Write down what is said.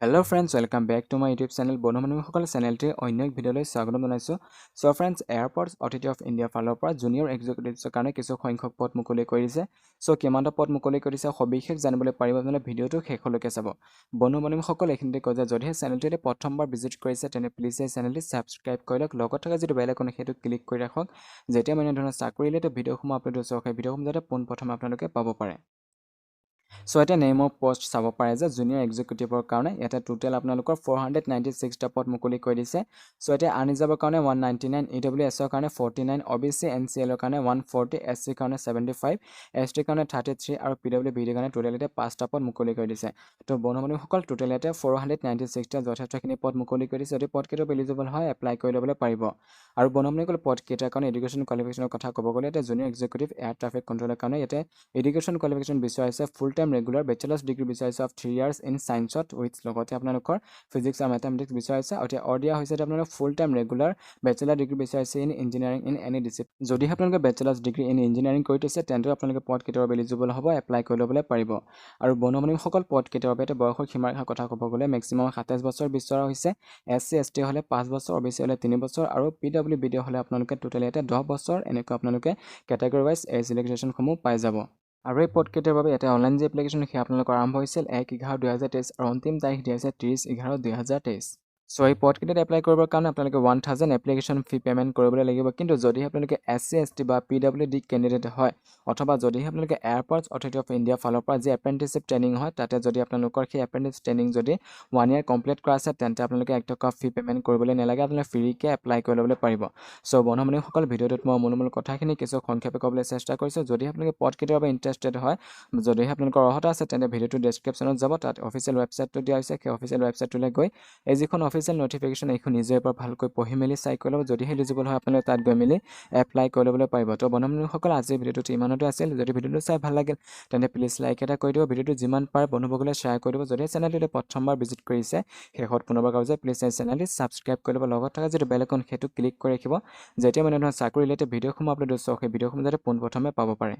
Hello friends, welcome back to my YouTube channel. বন্ধুসকল চেনেলটিৰ অন্য এক ভিডিঅ'লৈ স্বাগতম জনাইছো। So friends, Airports Authority of India ফালৰ পৰা জুনিয়ৰ এক্সিকিউটিভছৰ কাৰণে কিছু সংখ্যক পদ মুকলি কৰিছে। So কিমানটা পদ মুকলি কৰিছে সবিশেষ জানিবলৈ পাৰিব মানে ভিডিঅ'টো শেষলৈকে চাব। বন্ধুসকল এইখিনিতে কৈ যে যদিহে চেনেলটিতে প্ৰথমবাৰ ভিজিট কৰিছে তেনে প্লিজ এই চেনেলটি সাবস্ক্ৰাইব কৰি লওক। লগত থকা যিটো বেল আইকন সেইটো ক্লিক কৰি ৰাখক। যেতিয়া মানে ধৰণৰ চাকৰি ৰিলেটেড ভিডিঅ'সমূহ আপলোড হৈছে সেই ভিডিঅ'সমূহ যাতে পোনপ্ৰথমে আপোনালোকে পাব পাৰে। So এটা নেম অফ পোষ্ট চাব পাৰে যে জুনিয়ৰ এক্সিকিউটিভৰ কাৰণে এটা টোটেল আপোনালোকৰ 496 টা পদ মুকলি কৰি দিছে। সো এটা আনৰিজাৰ্ভৰ কাৰণে 199, EWS ৰ কাৰণে 49, OBC NCL ৰ কাৰণে 140, SC ৰ কাৰণে 75, ST ৰ কাৰণে 33 আৰু PWBD ৰ কাৰণে টোটেল এটা 5টা পদ মুকলি কৰি দিছে। তো বন্ধুসকল টোটেল এটা 496 টা যথেষ্টখিনি পদ মুকলি কৰি দিছে। যদি পদ কেইটা এলিজিবল হয় এপ্লাই কৰি ল'বলৈ পাৰিব। আৰু বন্ধুসকল পদ কেইটাৰ কাৰণে এডুকেশ্যন কোৱালিফিকেশ্যনৰ কথা ক'ব গ'লে এটা জুনিয়ৰ এক্সিকিউটিভ এয়াৰ ট্ৰাফিক কণ্ট্ৰলৰ কাৰণে ইয়াতে এডুকেশ্যন কোৱালিফিকেশ্যন বিচাৰিছে ফুল টাইম ৰেগুলাৰ বেচেলাৰ্ছ ডিগ্ৰী বিচাৰিছে অফ 3 ইয়াৰ্ছ ইন সায়েন্সত উইথ লগতে আপোনালোকৰ ফিজিক্স আৰু মেথমেটিক্স বিচাৰিছে আৰু দিয়া হৈছে আপোনালোকৰ full time regular bachelor degree বিচাৰিছে in engineering in any discipline. যদি আপোনালোকে বেচেলাৰ্ছ ডিগ্ৰী ইন ইঞ্জিনিয়াৰিং কৰি থৈছে তেন্তে আপোনালোকে পদ কেইটাৰ এলিজিবল হ'ব এপ্লাই কৰি ল'বলৈ পাৰিব। আৰু বন্ধুসকল পদ কেইটাৰ বাবে বয়সৰ সীমাৰ কথা ক'ব গ'লে মেক্সিমাম 27 বছৰ বিচৰা হৈছে। SC ST হ'লে 5 বছৰ, OBC হ'লে 3 বছৰ আৰু PWBD হ'লে আপোনালোকে টোটেল এটা 10 বছৰ এনেকৈ আপোনালোকে কেটেগৰি ৱাইজ এজ ৰিলেক্সেশ্যনসমূহ পাই যাব। আৰু এই পদ কেইটাৰ বাবে এটা অনলাইন যে এপ্লিকেশ্যন সেই আপোনালোকৰ আৰম্ভ হৈছিল 1/11/2023 আৰু অন্তিম তাৰিখ দিয়া হৈছে 30/11/2023। সো এই পদ কেইটাত এপ্লাই কৰিবৰ কাৰণে আপোনালোকে 1000 এপ্লিকেশ্যন ফি পে'মেণ্ট কৰিবলৈ লাগিব। কিন্তু যদি আপোনালোকে SC ST বা PWD কেণ্ডিডেট হয় অথবা যদি আপোনালোকে এয়াৰপৰ্টছ অথৰিটি অফ ইণ্ডিয়া ফালৰ পৰা যে এপ্ৰেণ্টিছশ্বিপ ট্ৰেইনিং হয় তাতে যদি আপোনালোকৰ সেই এপ্ৰেণ্টিছ ট্ৰেইনিং যদি 1 ইয়াৰ কমপ্লিট কৰা আছে তেন্তে আপোনালোকে 1 টকা ফি পে'মেণ্ট কৰিবলৈ নালাগে, আপোনালোকে ফ্ৰীকৈ এপ্লাই কৰি ল'বলৈ পাৰিব। সো বন্ধুসকল ভিডিঅ'টোত মই মূল কথাখিনি কিছু সংক্ষেপে ক'বলৈ চেষ্টা কৰিছোঁ। যদি আপোনালোকে পদ কেইটাৰ বাবে ইণ্টাৰেষ্টেড হয়, যদিহে আপোনালোকৰ অৰ্হতা আছে তেন্তে ভিডিঅ'টো ডেছক্ৰিপশ্যনত যাব, তাত অফিচিয়েল ৱেবছাইটটো দিয়া হৈছে। সেই অফিচিয়েল ৱেবছাইটটোলৈ গৈ এই যিখন অফিচিয়েল নটিফিকেশ্যন এইখন নিজেৰ পৰা ভালকৈ পঢ়ি মেলি চাই কৰি ল'ব। যদিহে এলিজিবল হয় আপোনালোকে তাত গৈ মেলি এপ্লাই কৰি ল'বলৈ পাৰিব। তো বন্ধুসকল আজিৰ ভিডিঅ'টো ইমানতে আছিল। যদি ভিডিঅ'টো চাই ভাল লাগিল তেন্তে প্লিজ লাইক এটা কৰি দিব। ভিডিঅ'টো যিমান পাৰে বন্ধুসকলে শ্বেয়াৰ কৰি দিব। যদি চেনেলটোলৈ প্ৰথমবাৰ ভিজিট কৰিছে শেষত পুনৰবাৰ কওঁ যে প্লিজ এই চেনেলটি ছাবস্ক্ৰাইব কৰি ল'ব। লগত থকা যিটো বেল আইকন সেইটো ক্লিক কৰি ৰাখিব, যেতিয়া মানে ধৰণৰ চাকৰি ৰিলেটেড ভিডিঅ'সমূহ আপলোড হৈছে সেই ভিডিঅ'সমূহ যাতে পোনপ্ৰথমে পাব পাৰে।